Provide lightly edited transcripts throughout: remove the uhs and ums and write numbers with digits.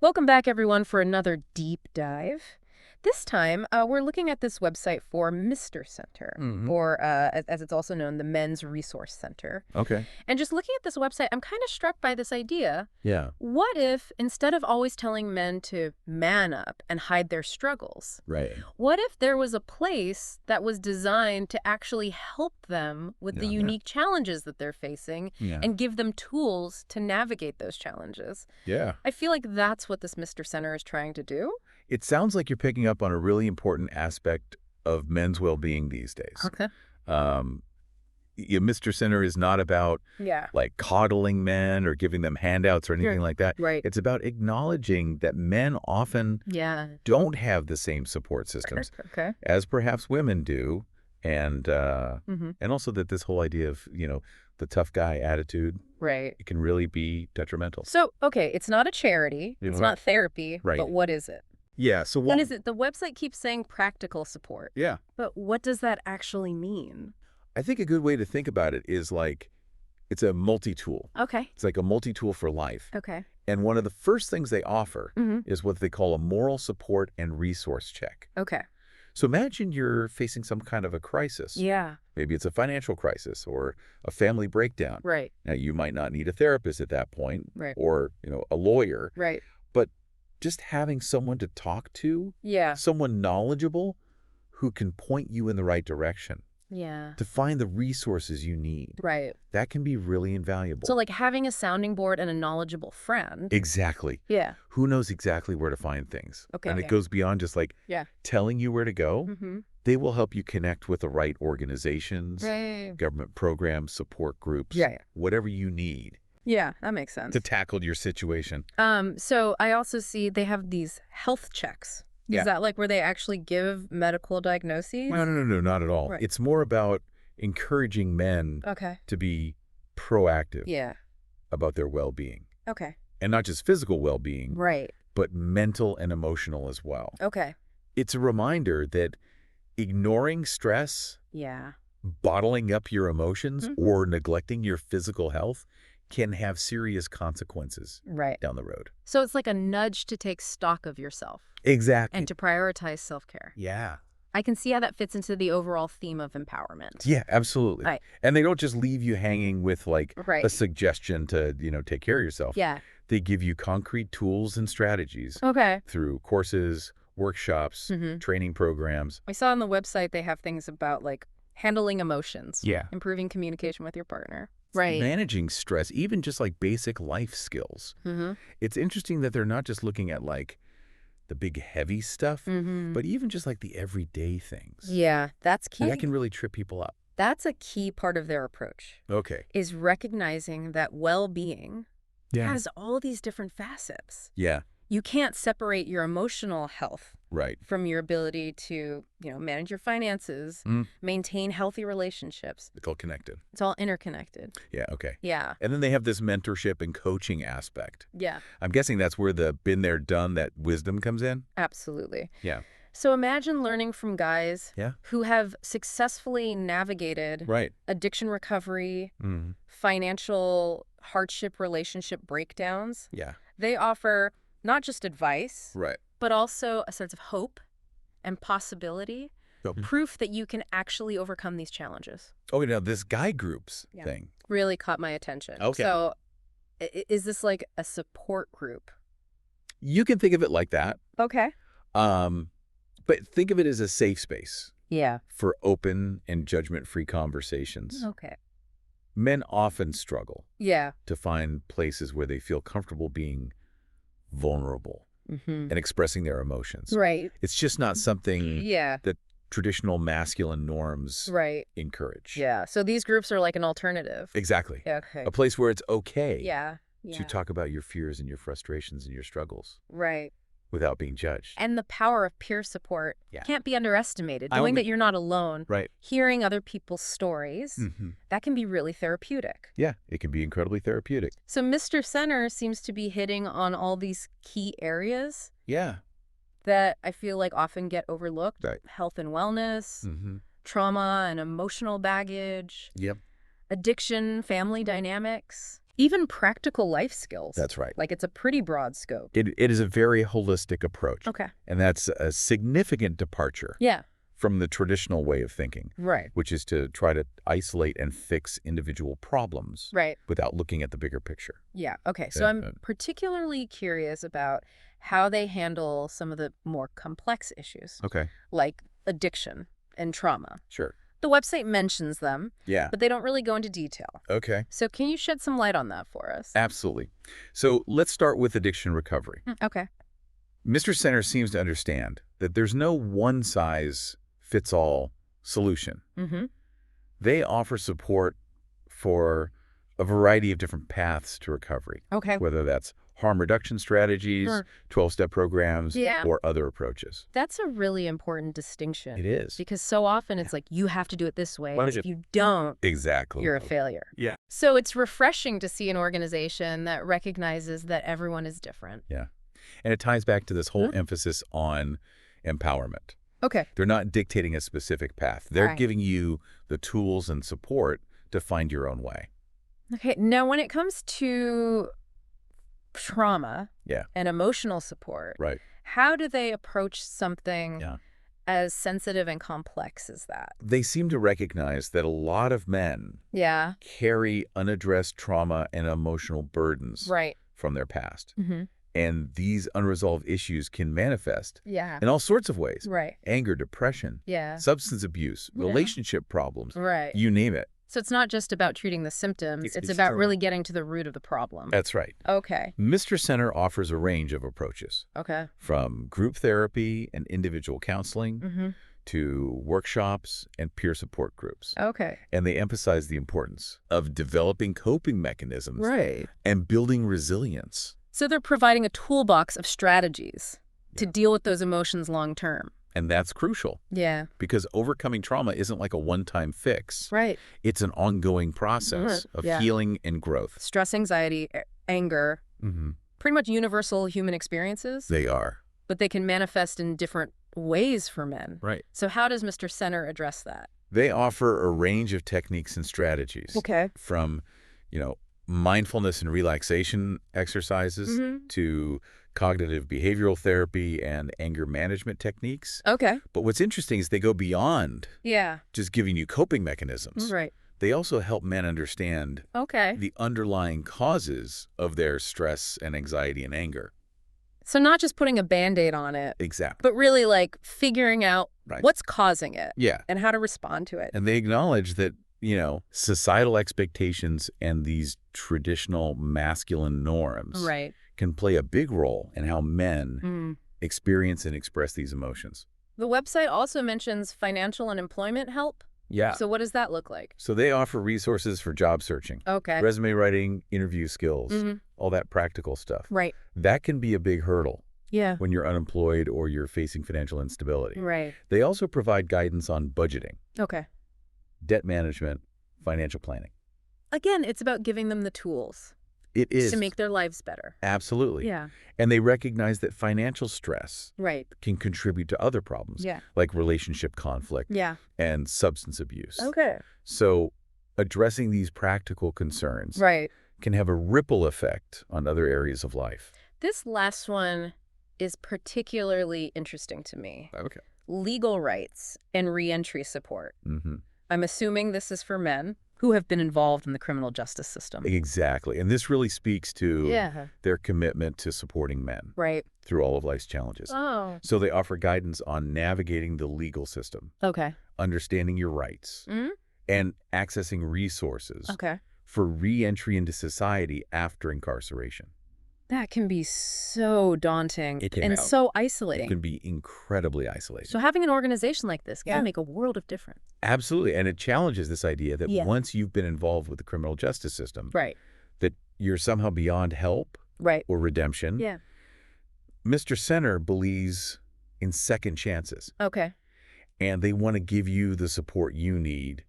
Welcome back, everyone, for another deep dive. This time, we're looking at this website for Mr. Center, Hmm. or as it's also known, the Men's Resource Center. Okay. And just looking at this website, I'm kind of struck by this idea. Yeah. What if, instead of always telling men to man up and hide their struggles, Right. what if there was a place that was designed to actually help them with the Yeah. unique challenges that they're facing Yeah. and give them tools to navigate those challenges? Yeah. I feel like that's what this Mr. Center is trying to do. It sounds like you're picking up on a really important aspect of men's well-being these days. Okay. Um, Mr. Center is not about Yeah. like coddling men or giving them handouts or anything like that. Right. It's about acknowledging that men often Yeah. don't have the same support systems Okay. as perhaps women do, and Mm-hmm. and also that this whole idea of the tough guy attitude, Right. it can really be detrimental. So, okay, it's not a charity. It's Right. not therapy. Right. But what is it? Yeah. So What is it? The website keeps saying practical support. Yeah. But what does that actually mean? I think a good way to think about it is like it's a multi-tool. Okay. It's like a multi-tool for life. Okay. And one of the first things they offer Mm-hmm. is what they call a moral support and resource check. Okay. So imagine you're facing some kind of a crisis. Yeah. Maybe it's a financial crisis or a family breakdown. Right. Now, you might not need a therapist at that point Right. or, a lawyer, Right. but just having someone to talk to, Yeah. someone knowledgeable who can point you in the right direction Yeah. to find the resources you need. Right. That can be really invaluable. So, like having a sounding board and a knowledgeable friend. Exactly. Yeah. Who knows exactly where to find things. Okay. And Yeah. it goes beyond just like Yeah. telling you where to go. Mm-hmm. They will help you connect with the right organizations, Right. government programs, support groups, Yeah. whatever you need Yeah. That makes sense. to tackle your situation. So I also see they have these health checks. Yeah. Is that like where they actually give medical diagnoses? No, not at all. Right. It's more about encouraging men Okay. to be proactive Yeah. about their well-being. Okay. And not just physical well-being, Right. but mental and emotional as well. Okay. It's a reminder that ignoring stress, Yeah. bottling up your emotions, Mhm. or neglecting your physical health can have serious consequences Right. down the road. So it's like a nudge to take stock of yourself Exactly. and to prioritize self-care. Yeah. I can see how that fits into the overall theme of empowerment. Yeah, absolutely. Right. And they don't just leave you hanging with like Right. a suggestion to, take care of yourself. Yeah. They give you concrete tools and strategies Okay. through courses, workshops, Mm-hmm. training programs. I saw on the website they have things about like handling emotions. Yeah. Improving communication with your partner. Right. Managing stress, even just like basic life skills. Mm-hmm. It's interesting that they're not just looking at like the big heavy stuff, Mm-hmm. but even just like the everyday things. Yeah, that's key. That can really trip people up. That's a key part of their approach, Okay. is recognizing that well-being Yeah. has all these different facets. Yeah. You can't separate your emotional health Right. from your ability to, manage your finances, maintain healthy relationships. It's all connected. It's all interconnected. Yeah. Okay. Yeah. And then they have this mentorship and coaching aspect. Yeah, I'm guessing that's where the been there, done that wisdom comes in. absolutely. Yeah. So imagine learning from guys Yeah. who have successfully navigated Right. addiction recovery, Mm. financial hardship, relationship breakdowns. Yeah. They offer not just advice, Right. but also a sense of hope and possibility, So- proof that you can actually overcome these challenges. Oh, now this guy groups Yeah. thing. Really caught my attention. Okay. So is this like a support group? You can think of it like that. Okay. But think of it as a safe space Yeah. for open and judgment-free conversations. Okay. Men often struggle Yeah. to find places where they feel comfortable being vulnerable Mm-hmm. and expressing their emotions. Right. It's just not something Yeah. that traditional masculine norms Right. encourage. Yeah. So these groups are like an alternative. Exactly. Yeah, okay. A place where it's okay Yeah. to Yeah. talk about your fears and your frustrations and your struggles Right. without being judged. And the power of peer support Yeah. can't be underestimated. I Knowing only- that you're not alone, Right. hearing other people's stories, Hmm. that can be really therapeutic. Yeah, it can be incredibly therapeutic. So Mr. Center seems to be hitting on all these key areas Yeah. that I feel like often get overlooked. Right. Health and wellness, Mm-hmm. trauma and emotional baggage, Yep. addiction, family dynamics. even practical life skills. That's right. Like it's a pretty broad scope. It is a very holistic approach. Okay. And that's a significant departure Yeah. from the traditional way of thinking, Right. which is to try to isolate and fix individual problems Right. without looking at the bigger picture. Yeah. Okay. So I'm particularly curious about how they handle some of the more complex issues, Okay, like addiction and trauma. sure. The website mentions them, Yeah. but they don't really go into detail. Okay. So can you shed some light on that for us? Absolutely. So let's start with addiction recovery. Okay. Mr. Center seems to understand that there's no one-size-fits-all solution. Mm-hmm. They offer support for a variety of different paths to recovery, Okay. whether that's harm reduction strategies, Sure. 12-step programs, Yeah. or other approaches. That's a really important distinction. It is. Because so often it's like, you have to do it this way. Why And don't if you don't, Exactly. you're a failure. Yeah. So it's refreshing to see an organization that recognizes that everyone is different. Yeah. And it ties back to this whole Mhm. emphasis on empowerment. Okay. They're not dictating a specific path. They're Right. giving you the tools and support to find your own way. Okay. Now, when it comes to trauma Yeah. and emotional support, Right. how do they approach something Yeah. as sensitive and complex as that? They seem to recognize that a lot of men Yeah. carry unaddressed trauma and emotional burdens Right. from their past. Mm-hmm. And these unresolved issues can manifest Yeah. in all sorts of ways. Right. Anger, depression, Yeah. substance abuse, Yeah. relationship problems, Right. you name it. So it's not just about treating the symptoms. It's It's about true. really getting to the root of the problem. That's right. Okay. Mr. Center offers a range of approaches, Okay. from group therapy and individual counseling Mm-hmm. to workshops and peer support groups. Okay. And they emphasize the importance of developing coping mechanisms Right. and building resilience. So they're providing a toolbox of strategies to Yeah. deal with those emotions long term. And that's crucial Yeah. because overcoming trauma isn't like a one-time fix. Right. It's an ongoing process of Yeah. healing and growth. Stress, anxiety, anger, Mm-hmm. pretty much universal human experiences, They are. but they can manifest in different ways for men. Right. So how does Mr. Center address that? They offer a range of techniques and strategies Okay. from, mindfulness and relaxation exercises Mm-hmm. to cognitive behavioral therapy and anger management techniques. Okay. But what's interesting is they go beyond Yeah. just giving you coping mechanisms. Right. They also help men understand Okay. the underlying causes of their stress and anxiety and anger. So not just putting a Band-Aid on it, Exactly. but really like figuring out Right. what's causing it Yeah. and how to respond to it. And they acknowledge that, societal expectations and these traditional masculine norms Right. can play a big role in how men Mm. experience and express these emotions. The website also mentions financial and employment help. Yeah. So what does that look like? So they offer resources for job searching, Okay. resume writing, interview skills, Mhm. all that practical stuff. Right. That can be a big hurdle Yeah. when you're unemployed or you're facing financial instability. Right. They also provide guidance on budgeting, Okay. debt management, financial planning. Again, it's about giving them the tools It is. to make their lives better. Absolutely. Yeah. And they recognize that financial stress Right. can contribute to other problems, Yeah. like relationship conflict Yeah. and substance abuse. Okay. So addressing these practical concerns Right. can have a ripple effect on other areas of life. This last one is particularly interesting to me. Okay. Legal rights and reentry support. Mm-hmm. I'm assuming this is for men who have been involved in the criminal justice system. Exactly. And this really speaks to Yeah. their commitment to supporting men Right. through all of life's challenges. Oh. So they offer guidance on navigating the legal system, Okay. understanding your rights, Mm? and accessing resources Okay. for re-entry into society after incarceration. That can be so daunting It can and be. so It isolating. can be incredibly isolating. So having an organization like this Yeah. can make a world of difference. Absolutely. And it challenges this idea that Yeah. once you've been involved with the criminal justice system, Right. that you're somehow beyond help Right. or redemption. Yeah. Mr. Center believes in second chances, Okay. and they want to give you the support you need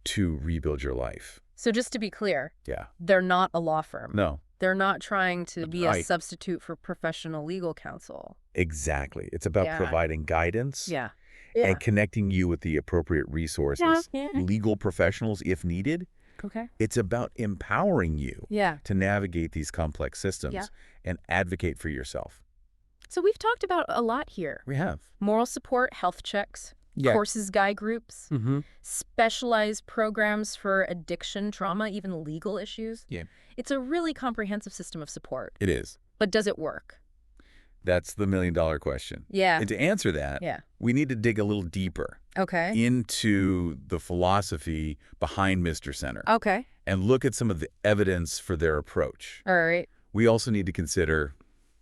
to rebuild your life. So just to be clear, Yeah. they're not a law firm. No, They're not trying to be a Right. substitute for professional legal counsel. exactly. It's about Yeah. providing guidance Yeah. and connecting you with the appropriate resources, Yeah. legal professionals if needed, Okay. It's about empowering you Yeah. to navigate these complex systems Yeah. and advocate for yourself. So we've talked about a lot here. We have. Moral support, health checks, Yeah. courses, guide groups, Mm-hmm. specialized programs for addiction, trauma, even legal issues. Yeah. It's a really comprehensive system of support. It is. But does it work? That's the million-dollar question. Yeah. And to answer that, Yeah. we need to dig a little deeper Okay. into the philosophy behind Mr. Center Okay. and look at some of the evidence for their approach. All right. We also need to consider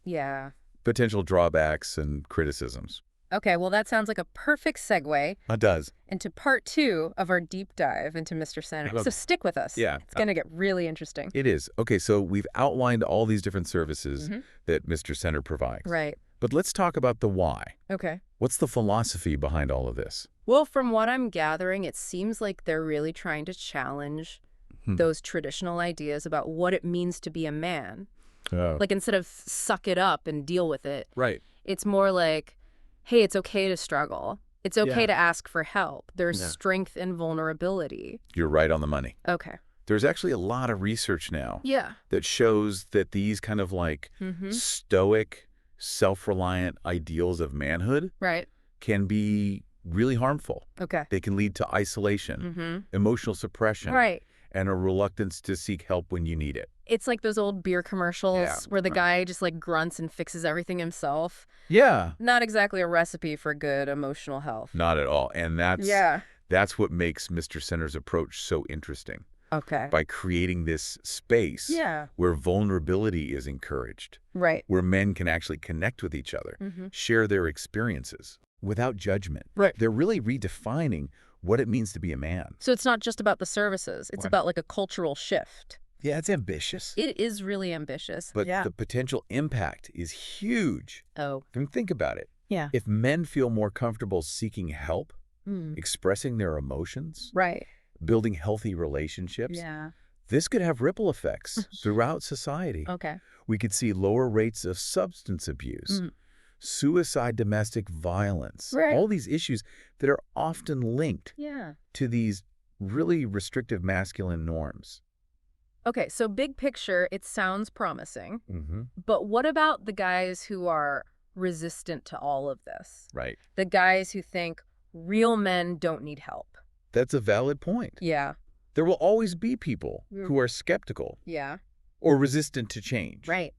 Yeah. potential drawbacks and criticisms. Okay, well, that sounds like a perfect segue It does. into part 2 of our deep dive into Mr. Center. So stick with us. Yeah. It's going to get really interesting. It is. Okay, so we've outlined all these different services that Mr. Center provides. Right. But let's talk about the why. Okay. What's the philosophy behind all of this? Well, from what I'm gathering, it seems like they're really trying to challenge those traditional ideas about what it means to be a man. Oh. Like, instead of suck it up and deal with it, Right. it's more like, hey, it's okay to struggle. It's okay Yeah. to ask for help. There's Yeah. strength in vulnerability. You're right on the money. Okay. There's actually a lot of research now Yeah. that shows that these kind of like stoic, self-reliant ideals of manhood Right. can be really harmful. Okay. They can lead to isolation, emotional suppression, Right. and a reluctance to seek help when you need it. It's like those old beer commercials Yeah. where the guy just like grunts and fixes everything himself. Yeah. Not exactly a recipe for good emotional health. Not at all. And Yeah. that's what makes Mr. Center's approach so interesting. Okay. By creating this space Yeah. where vulnerability is encouraged, Right. where men can actually connect with each other, share their experiences without judgment. Right. They're really redefining what it means to be a man. So it's not just about the services. It's Right. about like a cultural shift. Yeah, it's ambitious. It is really ambitious. But yeah. the potential impact is huge. Oh. I mean, think about it. Yeah. If men feel more comfortable seeking help, Mm. expressing their emotions, Right. building healthy relationships, Yeah. this could have ripple effects throughout society. Okay. We could see lower rates of substance abuse, suicide, domestic violence, Right. all these issues that are often linked Yeah. to these really restrictive masculine norms. Okay, so big picture, it sounds promising. Mm-hmm. But what about the guys who are resistant to all of this? Right. The guys who think real men don't need help. That's a valid point. Yeah. There will always be people Mm. who are skeptical Yeah. or resistant to change. Right.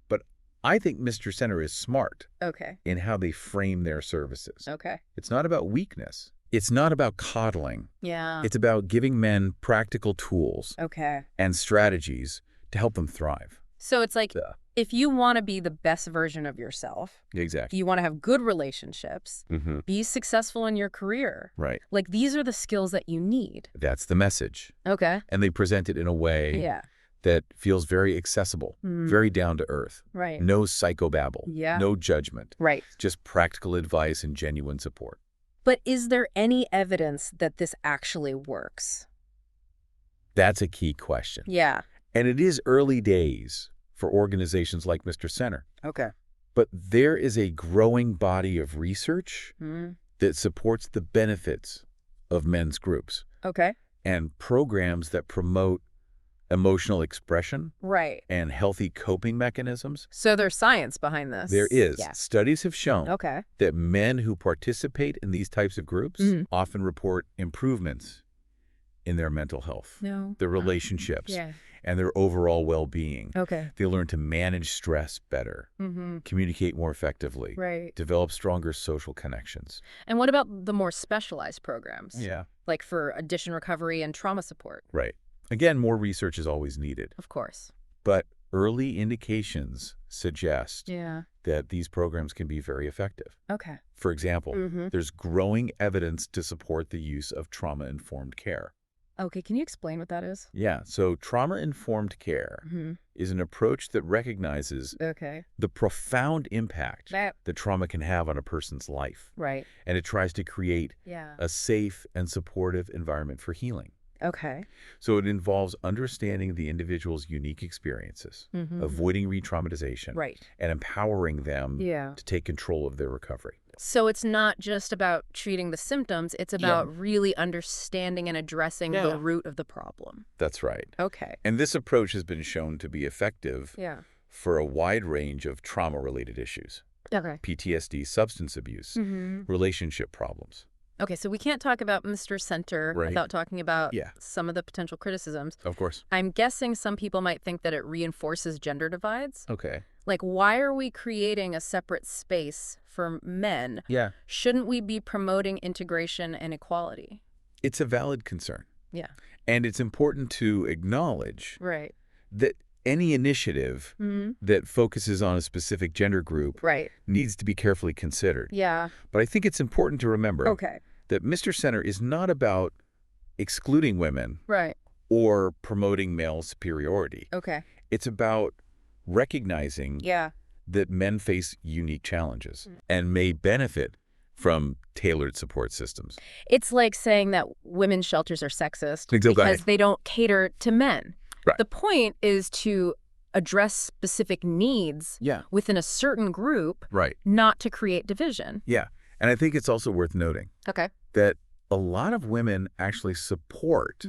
But I think Mr. Center is smart Okay. in how they frame their services. Okay. It's not about weakness. It's not about coddling. Yeah. It's about giving men practical tools Okay. and strategies to help them thrive. So it's like, Yeah. if you want to be the best version of yourself, if Exactly. you want to have good relationships, Mm-hmm. be successful in your career, Right. like these are the skills that you need. That's the message. Okay. And they present it in a way Yeah. that feels very accessible, Mm. very down to earth. Right. No psychobabble. Yeah. No judgment. Right. Just practical advice and genuine support. But is there any evidence that this actually works? That's a key question. Yeah. And it is early days for organizations like Mr. Center. Okay. But there is a growing body of research Mm. that supports the benefits of men's groups Okay. and programs that promote emotional expression Right. and healthy coping mechanisms. So there's science behind this. There is. Yeah. Studies have shown Okay. that men who participate in these types of groups Mhm. often report improvements in their mental health, No. their relationships, Yeah. and their overall well-being. Okay. They learn to manage stress better, Mm-hmm. communicate more effectively, Right. develop stronger social connections. And what about the more specialized programs? Yeah. Like for addiction recovery and trauma support? Right. Again, more research is always needed, Of course. but early indications suggest Yeah. that these programs can be very effective. Okay. For example, Mm-hmm. there's growing evidence to support the use of trauma-informed care. Okay. Can you explain what that is? Yeah, so trauma-informed care Mm-hmm. is an approach that recognizes Okay. the profound impact That. that trauma can have on a person's life, Right. and it tries to create Yeah. a safe and supportive environment for healing. Okay. So it involves understanding the individual's unique experiences, Mm-hmm. avoiding re-traumatization, Right. and empowering them Yeah. to take control of their recovery. So it's not just about treating the symptoms, it's about really understanding and addressing the root of the problem. That's right. Okay. And this approach has been shown to be effective Yeah. for a wide range of trauma-related issues. Okay. PTSD, substance abuse, relationship problems. Okay, so we can't talk about Mr. Center without talking about some of the potential criticisms. Of course. I'm guessing some people might think that it reinforces gender divides. Okay. Like, why are we creating a separate space for men? Yeah. Shouldn't we be promoting integration and equality? It's a valid concern. Yeah. And it's important to acknowledge Right. that any initiative that focuses on a specific gender group needs to be carefully considered. Yeah. But I think it's important to remember that Mr. Center is not about excluding women or promoting male superiority. Okay. It's about recognizing that men face unique challenges and may benefit from tailored support systems. It's like saying that women's shelters are sexist Exactly. because they don't cater to men. Right. The point is to address specific needs within a certain group, not to create division. Yeah. And I think it's also worth noting that a lot of women actually support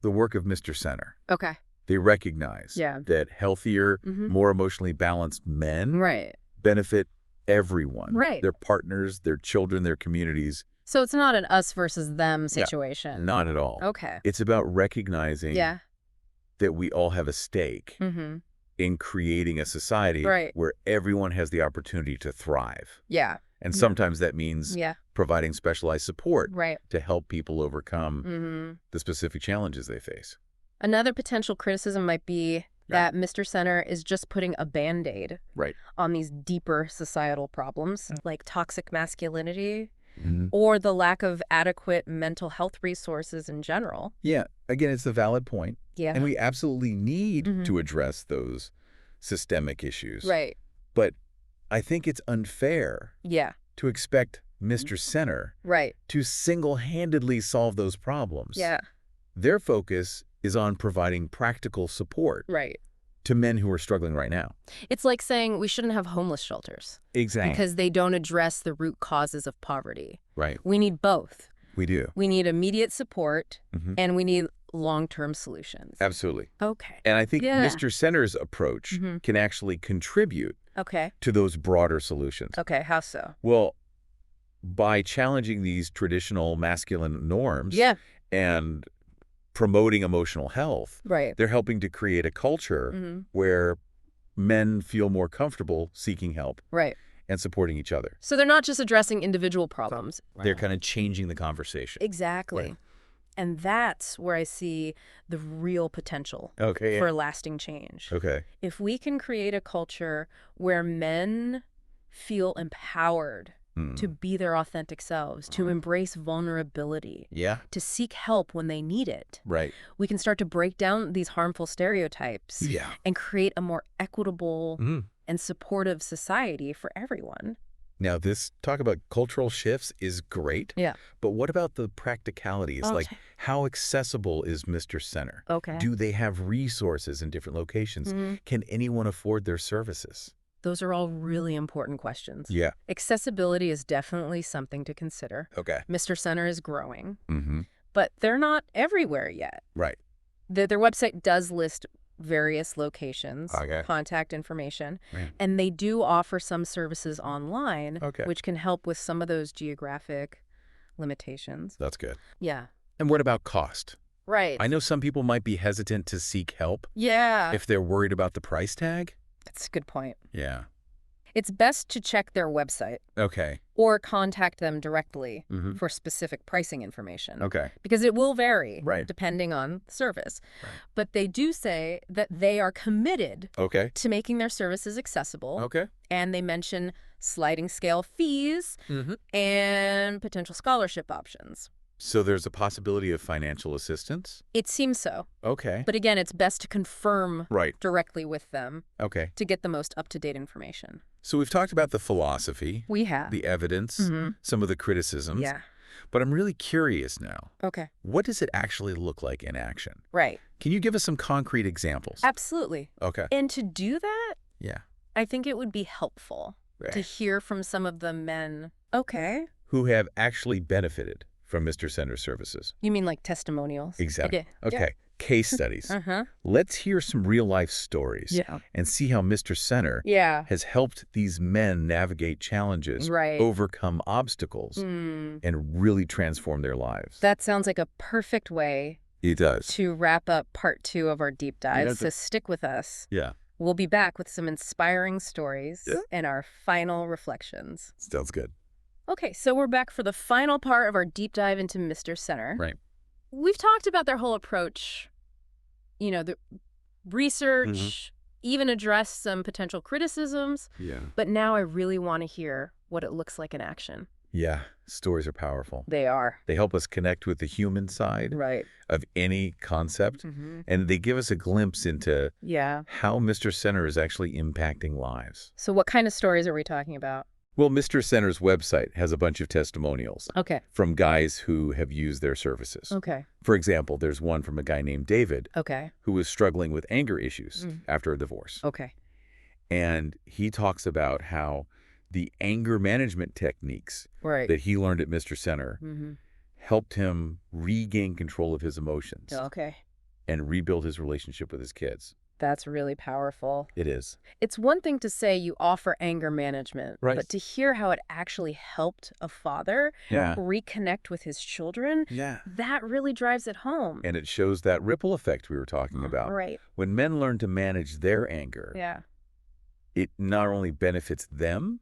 the work of Mr. Center. Okay. They recognize that healthier, more emotionally balanced men benefit everyone. Their partners, their children, their communities. So it's not an us versus them situation. Not at all. Okay. It's about recognizing that we all have a stake in creating a society where everyone has the opportunity to thrive. Yeah. And sometimes that means providing specialized support to help people overcome the specific challenges they face. Another potential criticism might be that Mr. Center is just putting a Band-Aid on these deeper societal problems, like toxic masculinity or the lack of adequate mental health resources in general. Yeah. Again, it's a valid point. Yeah. And we absolutely need to address those systemic issues. Right. But I think it's unfair to expect Mr. Center to single-handedly solve those problems. Yeah. Their focus is on providing practical support to men who are struggling right now. It's like saying we shouldn't have homeless shelters. Exactly. Because they don't address the root causes of poverty. Right. We need both. We do. We need immediate support and we need long-term solutions. Absolutely. Okay. And I think Mr. Center's approach can actually contribute to those broader solutions. Okay, how so? Well, by challenging these traditional masculine norms and promoting emotional health, they're helping to create a culture where men feel more comfortable seeking help and supporting each other. So they're not just addressing individual problems. They're kind of changing the conversation. Exactly. Right. And that's where I see the real potential for lasting change. Okay. If we can create a culture where men feel empowered to be their authentic selves, to embrace vulnerability, to seek help when they need it, we can start to break down these harmful stereotypes and create a more equitable and supportive society for everyone. Now, this talk about cultural shifts is great. Yeah. But what about the practicalities? Like, how accessible is Mr. Center? Okay. Do they have resources in different locations? Can anyone afford their services? Those are all really important questions. Yeah. Accessibility is definitely something to consider. Okay. Mr. Center is growing, but they're not everywhere yet. Right. Their website does list various locations, contact information, and they do offer some services online, which can help with some of those geographic limitations. That's good. Yeah. And what about cost? Right. I know some people might be hesitant to seek help. Yeah. If they're worried about the price tag. That's a good point. Yeah. It's best to check their website. Okay. Or contact them directly for specific pricing information. Okay. Because it will vary depending on the service. But they do say that they are committed to making their services accessible. And they mention sliding scale fees and potential scholarship options. So there's a possibility of financial assistance? It seems so. Okay. But again, it's best to confirm directly with them to get the most up-to-date information. So we've talked about the philosophy. We have. The evidence, some of the criticisms. Yeah. But I'm really curious now. Okay. What does it actually look like in action? Right. Can you give us some concrete examples? Absolutely. Okay. And to do that, yeah, I think it would be helpful to hear from some of the men. Okay. Who have actually benefited from Mr. Center's services. You mean like testimonials? Exactly. Okay. Case studies. Let's hear some real-life stories and see how Mr. Center has helped these men navigate challenges, overcome obstacles, and really transform their lives. That sounds like a perfect way It does. to wrap up part 2 of our deep dive, so stick with us. Yeah. We'll be back with some inspiring stories and our final reflections. Sounds good. Okay, so we're back for the final part of our deep dive into Mr. Center. Right. We've talked about their whole approach, the research, even addressed some potential criticisms. Yeah. But now I really want to hear what it looks like in action. Yeah, stories are powerful. They are. They help us connect with the human side of any concept, and they give us a glimpse into how Mr. Center is actually impacting lives. So what kind of stories are we talking about? Well, Mr. Center's website has a bunch of testimonials from guys who have used their services. For example, there's one from a guy named David who was struggling with anger issues after a divorce. And he talks about how the anger management techniques that he learned at Mr. Center helped him regain control of his emotions and rebuild his relationship with his kids. That's really powerful. It is. It's one thing to say you offer anger management, but to hear how it actually helped a father reconnect with his children, that really drives it home. And it shows that ripple effect we were talking about. When men learn to manage their anger, it not only benefits them,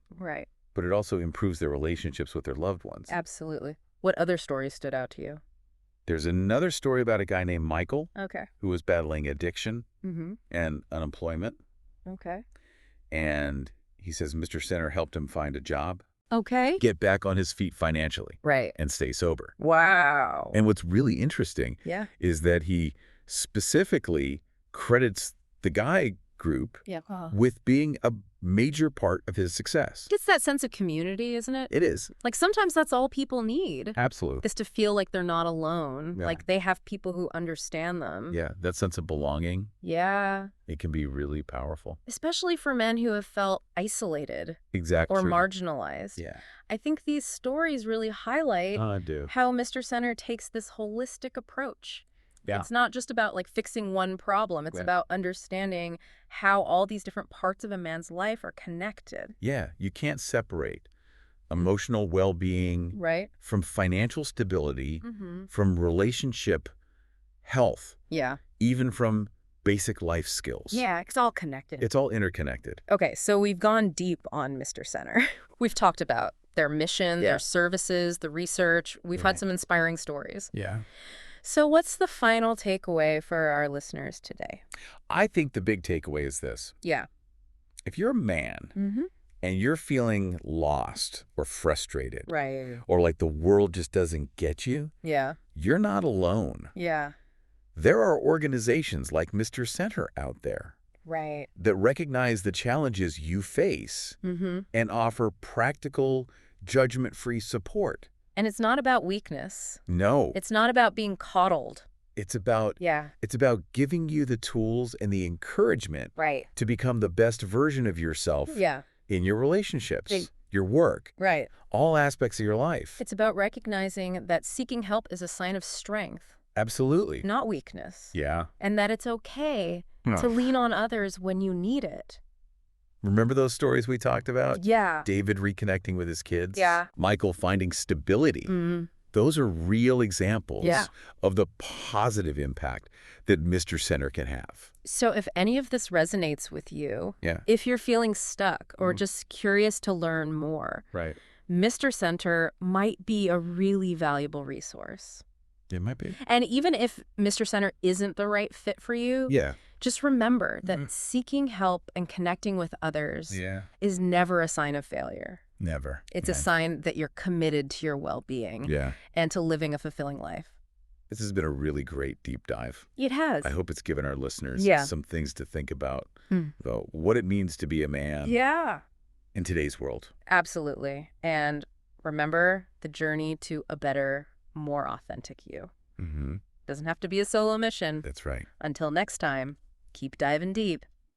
but it also improves their relationships with their loved ones. Absolutely. What other stories stood out to you? There's another story about a guy named Michael who was battling addiction and unemployment. And he says Mr. Center helped him find a job, get back on his feet financially, and stay sober. Wow. And what's really interesting is that he specifically credits the guy group with being a major part of his success. It's that sense of community, isn't it? It is. Like sometimes that's all people need. Absolutely. Is to feel like they're not alone. Like they have people who understand them. Yeah, that sense of belonging. Yeah. It can be really powerful. Especially for men who have felt isolated. Exactly. Or marginalized. Yeah. I think these stories really highlight how Mr. Center takes this holistic approach. It's not just about like fixing one problem. It's about understanding how all these different parts of a man's life are connected. Yeah, you can't separate emotional well-being from financial stability, from relationship health, even from basic life skills. Yeah, it's all connected. It's all interconnected. Okay, so we've gone deep on Mr. Center. We've talked about their mission, their services, the research. We've had some inspiring stories. Yeah. So what's the final takeaway for our listeners today? I think the big takeaway is this. Yeah. If you're a man and you're feeling lost or frustrated, or like the world just doesn't get you, you're not alone. Yeah. There are organizations like Mr. Center out there that recognize the challenges you face and offer practical, judgment-free support. And it's not about weakness. No. It's not about being coddled. It's about giving you the tools and the encouragement to become the best version of yourself in your relationships, your work, all aspects of your life. It's about recognizing that seeking help is a sign of strength. Absolutely. Not weakness. Yeah. And that it's okay to lean on others when you need it. Remember those stories we talked about? Yeah. David reconnecting with his kids? Yeah. Michael finding stability. Those are real examples of the positive impact that Mr. Center can have. So if any of this resonates with you, if you're feeling stuck or just curious to learn more, Mr. Center might be a really valuable resource. It might be. And even if Mr. Center isn't the right fit for you, just remember that seeking help and connecting with others is never a sign of failure. Never. It's a sign that you're committed to your well-being and to living a fulfilling life. This has been a really great deep dive. It has. I hope it's given our listeners some things to think about what it means to be a man in today's world. Absolutely. And remember the journey to a better, more authentic you. Doesn't have to be a solo mission. That's right. Until next time, keep diving deep.